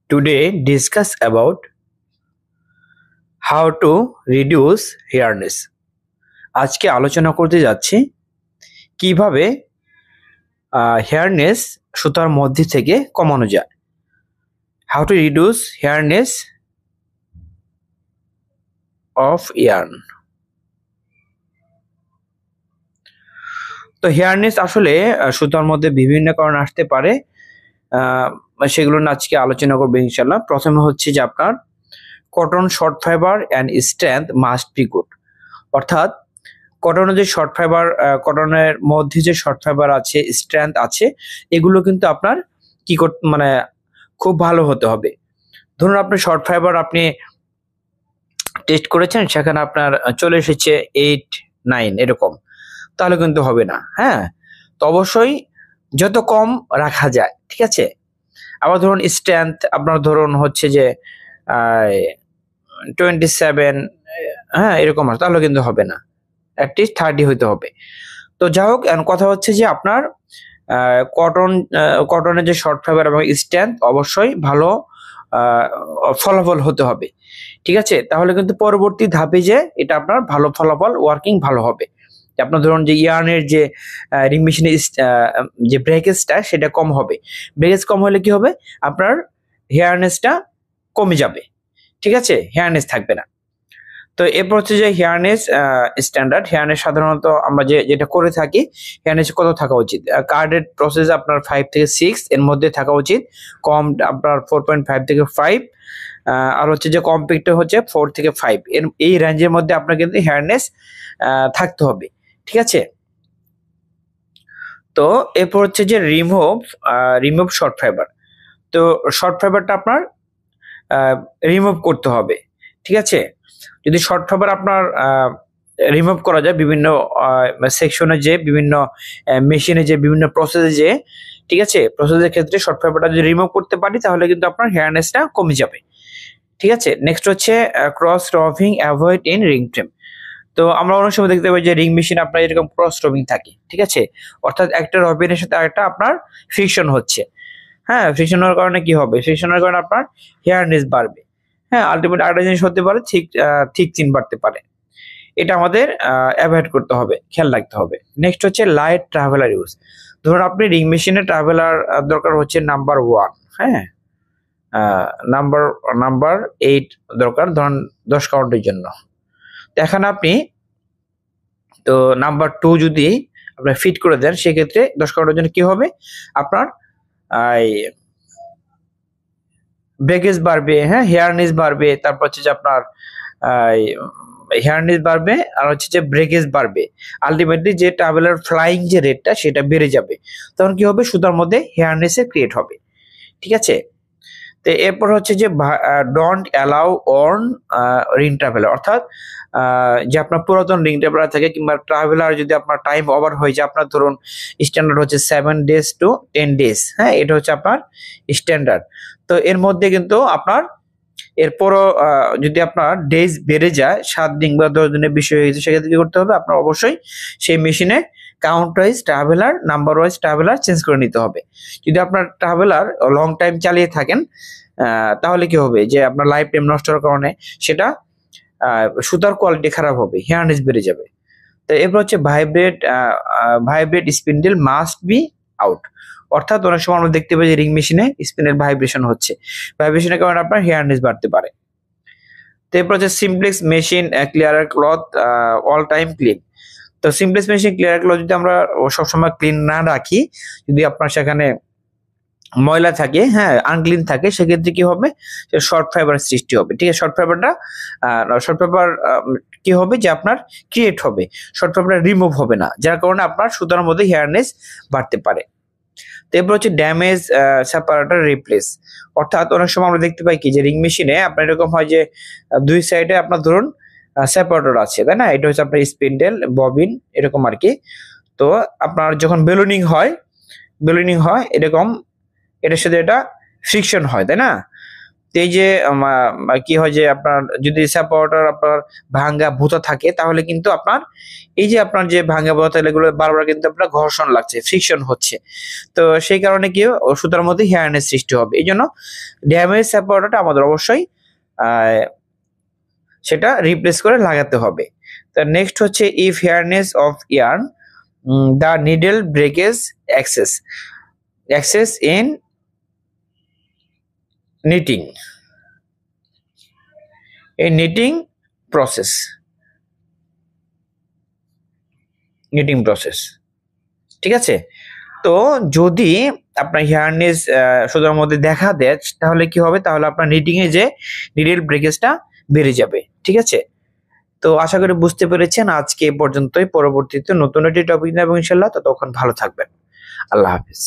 Today discuss about how to reduce hairness. আজকে আলোচনা করতে যাচ্ছি কিভাবে hairness সুতার মধ্যে থেকে কমানো যায়। How to reduce hairness of yarn. তো hairness আসলে সুতার মধ্যে বিভিন্ন কারণে আসতে পারে, সেগুলো আজকে আলোচনা করবো ইনশাআল্লাহ। প্রথমে হচ্ছে যে আপনার cotton short fibre and strength must be good, অর্থাৎ কটনের যে শর্ট ফাইবার, কটনের মধ্যে যে শর্ট ফাইবার আছে, স্ট্রেংথ আছে, এগুলো কিন্তু আপনার কি মানে খুব ভালো হতে হবে। ধরুন আপনি শর্ট ফাইবার আপনি টেস্ট করেছেন, সেখানে আপনার চলে এসেছে 8, 9 এরকম, তাহলে কিন্তু হবে না। হ্যাঁ, তো অবশ্যই যত কম রাখা যায়, ঠিক আছে। আবার ধরুন স্ট্রেংথ আপনার ধরুন হচ্ছে যে 27, হ্যাঁ এরকম আছে, তাহলে কিন্তু হবে না, অ্যাটলিস্ট 30 হইতে হবে। তো যাই হোক, কথা হচ্ছে যে আপনার কটনের যে শর্ট ফাইবার এবং স্ট্রেংথ অবশ্যই ভালো ফলাফল হতে হবে, ঠিক আছে। তাহলে কিন্তু পরবর্তী ধাপে যে এটা আপনার ভালো ফলাফল, ওয়ার্কিং ভালো হবে। আপনার ধরুন যে ইয়ার্নের যে রিং মেশিনের যে ব্রেকেজটা সেটা কম হবে। ব্রেকেজ কম হলে কি হবে, আপনার হেয়ারনেসটা কমে যাবে, ঠিক আছে, হেয়ারনেস থাকবে না। তো এরপর হচ্ছে যে হেয়ারনেস স্ট্যান্ডার্ড। হেয়ারনেস সাধারণত আমরা যেটা করে থাকি, হেয়ারনেস কত থাকা উচিত? কার্ডেড প্রসেস আপনার 5 থেকে 6 এর মধ্যে থাকা উচিত, কম আপনার 4.5 থেকে 5, আর হচ্ছে যে কম্প্যাক্ট হচ্ছে 4 থেকে 5, এই রেঞ্জের মধ্যে আপনার কিন্তু হেয়ারনেস থাকতে হবে, ঠিক আছে। তো এরপর হচ্ছে যে রিমুভ শর্ট ফাইবার। তো শর্ট ফাইবারটা আপনার রিমুভ করতে হবে, ঠিক আছে। যদি শর্ট ফাইবার আপনার রিমুভ করা যায় বিভিন্ন সেকশনে, যে বিভিন্ন মেশিনে, যে বিভিন্ন প্রসেসে, যে ঠিক আছে, প্রসেসের ক্ষেত্রে শর্ট ফাইবারটা যদি রিমুভ করতে পারি তাহলে কিন্তু আপনার হেয়ারনেসটা কমে যাবে, ঠিক আছে। নেক্সট হচ্ছে cross rubbing avoid in ring frame. তো আমরা অনেক সময় দেখতে পাই যে রিং মেশিন আপনার এরকম ক্রস রবিং থাকে, ঠিক আছে, অর্থাৎ একটা রবিনের সাথে আরেকটা আপনার ফ্রিকশন হচ্ছে। হ্যাঁ, ফ্রিকশনের কারণে কি হবে? ফ্রিকশনের কারণে আপনার হেয়ারনেস বাড়বে। হ্যাঁ, আলটিমেট আরেকটা জিনিস হতে পারে, ঠিক চিন বাড়তে পারে। এটা আমাদের অ্যাভয়েড করতে হবে, খেয়াল রাখতে হবে। নেক্সট হচ্ছে লাইট ট্রাভেলার ইউজ। ধরুন আপনি রিং মেশিনে ট্রাভেলার দরকার হচ্ছে নাম্বার 1, হ্যাঁ, নাম্বার 8 দরকার, ধরুন 10 কাউন্টের জন্য। এখানে আপনি তো নাম্বার 2 যদি আপনার ফিট করে দেন, সেক্ষেত্রে 10 কাউন্টের জন্য কি হবে, আপনার ব্রেকেজ বাড়বে, হ্যাঁ, হেয়ারনেস বাড়বে, তারপর হচ্ছে যে আপনার হেয়ারনেস বাড়বে, আর হচ্ছে যে ব্রেকেজ বাড়বে। আলটিমেটলি যে ট্রাভেলার ফ্লাইং যে রেটটা সেটা বেড়ে যাবে, তখন কি হবে, সুতার মধ্যে হেয়ারনেসের ক্রিয়েট হবে, ঠিক আছে। তো এরপর হচ্ছে যে don't allow on ring traveller, অর্থাৎ যে আপনার পুরাতন রিং ট্রাভেলার থাকে কিংবা ট্রাভেলার যদি আপনার টাইম ওভার হয়ে যায়, আপনার ধরুন স্ট্যান্ডার্ড হচ্ছে 7 days to 10 days, হ্যাঁ, এটা হচ্ছে আপনার স্ট্যান্ডার্ড। তো এর মধ্যে কিন্তু আপনার এরপরও যদি আপনার ডেজ বেড়ে যায়, 7 দিন বা 10 দিনের বেশি হয়ে গেছে, সেক্ষেত্রে কি করতে হবে, আপনার অবশ্যই সেই মেশিনে count wise traveller, number wise traveller change করে নিতে হবে। যদি আপনার ট্রাভেলার লং টাইম চালিয়ে থাকেন, তাহলে কি হবে, যে আপনার লাইফ টাইম নষ্ট হওয়ার কারণে সেটা সুতার কোয়ালিটি খারাপ হবে, হেয়ারনেস বেড়ে যাবে। তো এরপর হচ্ছে vibrate spindle must be out, অর্থাৎ অনেক সময় আমরা দেখতে পাই যে রিং মেশিনে স্পিনের ভাইব্রেশন হচ্ছে, ভাইব্রেশনের কারণে আপনার হেয়ারনেস বাড়তে পারে। তো এরপর হচ্ছে simplex machine ক্লিয়ারার cloth all time clean. তো সিমপ্লেক্স মেশিন ক্লিয়ারার ক্লথ যদি আমরা সবসময় ক্লিন না রাখি, যদি আপনার সেখানে ময়লা থাকে, হ্যাঁ, আনক্লিন থাকে, সেক্ষেত্রে কি হবে, শর্ট ফাইবার সৃষ্টি হবে, ঠিক আছে। শর্ট ফাইবার কি হবে, যে আপনার ক্রিয়েট হবে, শর্ট ফাইবার রিমুভ হবে না, যার কারণে আপনার সুতার মধ্যে হেয়ারনেস বাড়তে পারে। তো এরপর হচ্ছে ড্যামেজ সেপারেটর রিপ্লেস, অর্থাৎ অনেক সময় আমরা দেখতে পাই কি যে রিং মেশিনে আপনার এরকম হয় যে দুই সাইডে আপনার ধরুন সেপারেটর আছে, তাই না, এটা হচ্ছে আপনার স্পিন্ডেল, ববিন, এরকম আর কি। তো আপনার যখন বেলুনিং হয় এরকম, এটার সাথে এটা ফ্রিকশন হয়, তাই না। তো এই যে কি হয় যে আপনার যদি সাপোর্টার আপনার ভাঙ্গা ভুতা থাকে তাহলে কিন্তু আপনার এই যে আপনার যে ভাঙ্গা ভুতা এগুলো বারবার কিন্তু আপনার ঘর্ষণ লাগছে, ফ্রিকশন হচ্ছে। তো সেই কারণে কি সুতার মধ্যে হেয়ারনেস সৃষ্টি হবে। এই জন্য ড্যামেজ সাপোর্টারটা আমাদের অবশ্যই সেটা রিপ্লেস করে লাগাতে হবে। তো নেক্সট হচ্ছে if hairiness of yarn the needle breakage access in knitting process ঠিক আছে। তো যদি আপনার হেয়ারনেস সুতার মধ্যে দেখা দেয় তাহলে কি হবে, তাহলে আপনার নিটিং এ যে নিডল ব্রেকেজটা বেড়ে যাবে। ঠিক আছে, তো আশা করি বুঝতে পেরেছেন। আজকে এ পর্যন্তই, পরবর্তীতে নতুন একটি টপিক নেব ইনশাআল্লাহ। ততক্ষণ ভালো থাকবেন, আল্লাহ হাফেজ।